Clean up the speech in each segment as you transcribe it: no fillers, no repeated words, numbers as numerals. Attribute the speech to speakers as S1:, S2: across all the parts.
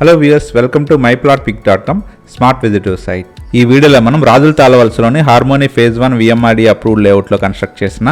S1: Hello viewers, welcome to myplotpic.com smart visitor site. ఈ వీడియోలో మనం రాజులతాళ్ల వలసలోని హార్మోనీ ఫేజ్ 1 విఎంఆర్డీ అప్రూవ్డ్ లేఅవుట్లో కన్స్ట్రక్ట్ చేసిన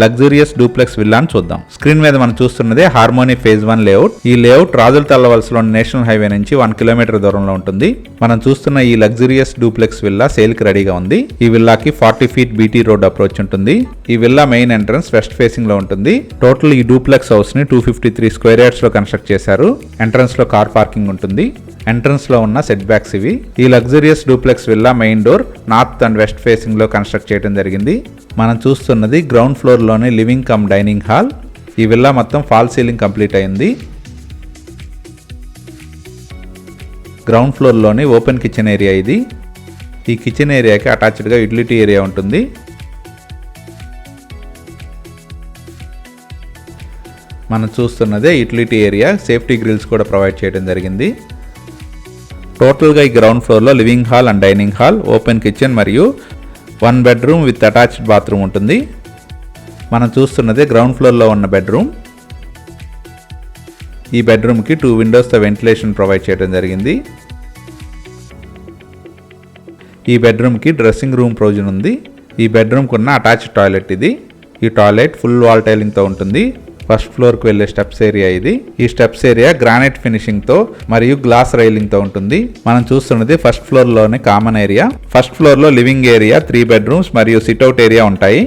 S1: లగ్జూరియస్ డూప్లెక్స్ విల్లాను చూద్దాం. స్క్రీన్ మీద మనం చూస్తున్నదే హార్మోనీ ఫేజ్ 1 లేఅవుట్. ఈ లేఅవుట్ రాజులతాళ్ల వలసలోని నేషనల్ హైవే నుంచి 1 కిలోమీటర్ దూరంలో ఉంటుంది. మనం చూస్తున్న ఈ లగ్జూరియస్ డూప్లెక్స్ విల్లా సేల్ కి రెడీగా ఉంది. ఈ విల్లాకి 40 ఫీట్ బీటీ రోడ్ అప్రోచ్ ఉంటుంది. ఈ villa main entrance west facing లో ఉంటుంది. టోటల్ ఈ డూప్లెక్స్ హౌస్ ని 253 స్క్వేర్ యార్డ్స్ లో కన్స్ట్రక్ట్ చేశారు. ఎంట్రన్స్ లో కార్ పార్కింగ్ ఉంటుంది. ఎంట్రన్స్ లో ఉన్న సెట్ బ్యాక్స్ ఇవి. ఈ luxurious duplex villa main door north and west facing లో కన్స్ట్రక్ట్ చేయడం జరిగింది. మనం చూస్తున్నది గ్రౌండ్ ఫ్లోర్ లోనే లివింగ్ కమ్ డైనింగ్ హాల్. ఈ విల్లా మొత్తం ఫాల్ సీలింగ్ కంప్లీట్ అయింది. గ్రౌండ్ ఫ్లోర్ లోని ఓపెన్ కిచెన్ ఏరియా ఇది. ఈ కిచెన్ ఏరియాకి అటాచ్డ్ గా యూటిలిటీ ఏరియా ఉంటుంది. మనం చూస్తున్నదే యూటిలిటీ ఏరియా. సేఫ్టీ గ్రిల్స్ కూడా ప్రొవైడ్ చేయడం జరిగింది. టోటల్గా ఈ గ్రౌండ్ ఫ్లోర్లో living hall and dining hall, open kitchen మరియు 1 బెడ్రూమ్ విత్ అటాచ్డ్ బాత్రూమ్ ఉంటుంది. మనం చూస్తున్నదే గ్రౌండ్ ఫ్లోర్లో ఉన్న బెడ్రూమ్. ఈ బెడ్రూమ్కి 2 విండోస్తో వెంటిలేషన్ ప్రొవైడ్ చేయడం జరిగింది. ఈ బెడ్రూమ్కి డ్రెస్సింగ్ రూమ్ ప్రొవిజన్ ఉంది. ఈ బెడ్రూమ్కి ఉన్న అటాచ్డ్ టాయిలెట్ ఇది. ఈ టాయిలెట్ ఫుల్ వాల్ టైలింగ్తో ఉంటుంది. ఫస్ట్ ఫ్లోర్కి వెళ్ళే స్టెప్స్ ఏరియా ఇది. ఈ స్టెప్స్ ఏరియా గ్రానైట్ ఫినిషింగ్తో మరియు గ్లాస్ రైలింగ్తో ఉంటుంది. మనం చూస్తున్నది ఫస్ట్ ఫ్లోర్లోని కామన్ ఏరియా. ఫస్ట్ ఫ్లోర్లో లివింగ్ ఏరియా, 3 బెడ్రూమ్స్ మరియు సిట్అవుట్ ఏరియా ఉంటాయి.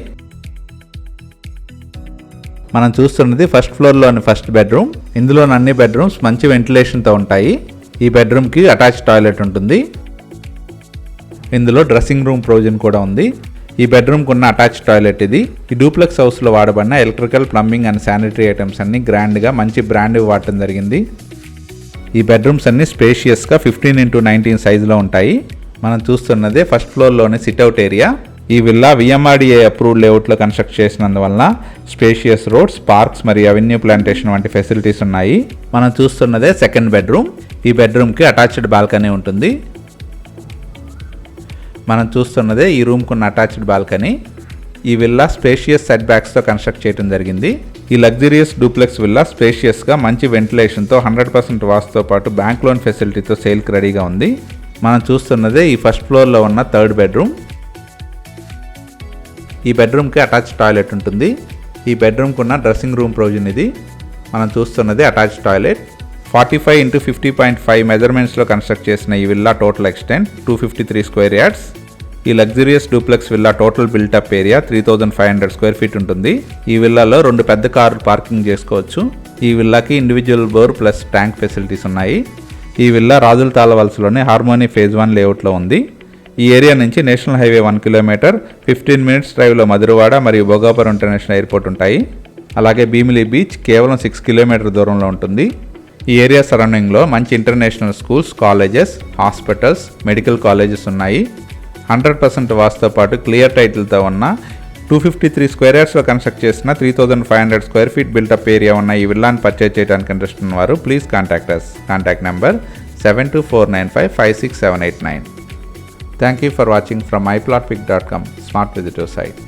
S1: మనం చూస్తున్నది ఫస్ట్ ఫ్లోర్లోని ఫస్ట్ బెడ్రూమ్. ఇందులోని అన్ని బెడ్రూమ్స్ మంచి వెంటిలేషన్తో ఉంటాయి. ఈ బెడ్రూమ్కి అటాచ్డ్ టాయిలెట్ ఉంటుంది. ఇందులో డ్రెస్సింగ్ రూమ్ ప్రొవిజన్ కూడా ఉంది. ఈ బెడ్రూమ్కి ఉన్న అటాచ్డ్ టాయిలెట్ ఇది. ఈ డూప్లెక్స్ హౌస్లో వాడబడిన electrical, plumbing and sanitary items అన్ని గ్రాండ్గా మంచి బ్రాండ్ వాడటం జరిగింది. ఈ బెడ్రూమ్స్ అన్ని స్పేషియస్గా 15x19 సైజులో ఉంటాయి. మనం చూస్తున్నదే ఫస్ట్ ఫ్లోర్లోని సిట్అవుట్ ఏరియా. ఈ విల్లా విఎంఆర్డీఏ అప్రూవ్డ్ లేఅవుట్లో కన్స్ట్రక్ట్ చేసినందువల్ల స్పేషియస్ రోడ్స్, పార్క్స్ మరియు అవెన్యూ ప్లాంటేషన్ వంటి ఫెసిలిటీస్ ఉన్నాయి. మనం చూస్తున్నదే సెకండ్ బెడ్రూమ్. ఈ బెడ్రూమ్కి అటాచ్డ్ బాల్కనీ ఉంటుంది. మనం చూస్తున్నదే ఈ రూమ్కి ఉన్న అటాచ్డ్ బాల్కనీ. ఈ విల్లా స్పేషియస్ సెట్ బ్యాక్స్తో కన్స్ట్రక్ట్ చేయడం జరిగింది. ఈ లగ్జూరియస్ డూప్లెక్స్ విల్లా స్పేషియస్గా మంచి వెంటిలేషన్తో 100% వాస్తుతో పాటు బ్యాంక్ లోన్ ఫెసిలిటీతో సేల్కి రెడీగా ఉంది. మనం చూస్తున్నదే ఈ ఫస్ట్ ఫ్లోర్లో ఉన్న థర్డ్ బెడ్రూమ్. ఈ బెడ్రూమ్కి అటాచ్డ్ టాయిలెట్ ఉంటుంది. ఈ బెడ్రూమ్కి ఉన్న డ్రెస్సింగ్ రూమ్ ప్రొవిజన్ ఇది. మనం చూస్తున్నదే అటాచ్డ్ టాయిలెట్. 45x50.5 మెజర్మెంట్స్లో కన్స్ట్రక్ట్ చేసిన ఈ villa total extent 253 square yards. ఈ luxurious duplex villa total built up area 3500 square feet ఉంటుంది. ఈ విల్లాలో 2 పెద్ద కార్లు పార్కింగ్ చేసుకోవచ్చు. ఈ విల్లాకి individual bore plus tank facilities ఉన్నాయి. ఈ విల్లా రాజులతాళ్ల వలసలోని హార్మోనీ ఫేజ్ 1 లేఅవుట్లో ఉంది. ఈ ఏరియా నుంచి నేషనల్ హైవే 1 కిలోమీటర్, 15 మినిట్స్ డ్రైవ్లో మధురవాడ మరియు భోగాపురం ఇంటర్నేషనల్ ఎయిర్పోర్ట్ ఉంటాయి. అలాగే భీమిలి బీచ్ కేవలం 6 కిలోమీటర్ దూరంలో ఉంటుంది. ఈ ఏరియా సరౌండింగ్లో మంచి international schools, colleges, hospitals, medical colleges ఉన్నాయి. 100% వాస్తుతో పాటు క్లియర్ టైటిల్తో ఉన్న 253 స్క్వేర్ యార్డ్స్లో కన్స్ట్రక్ట్ చేసిన 3500 స్క్వేర్ ఫీట్ బిల్టప్ ఏరియా ఉన్న ఈ విల్లాని పర్చేజ్ చేయడానికి ఇంట్రెస్ట్ ఉన్నవారు please contact us. Contact number 7249556789. Thank you for watching from myplotpic.com Smart Visitor Site.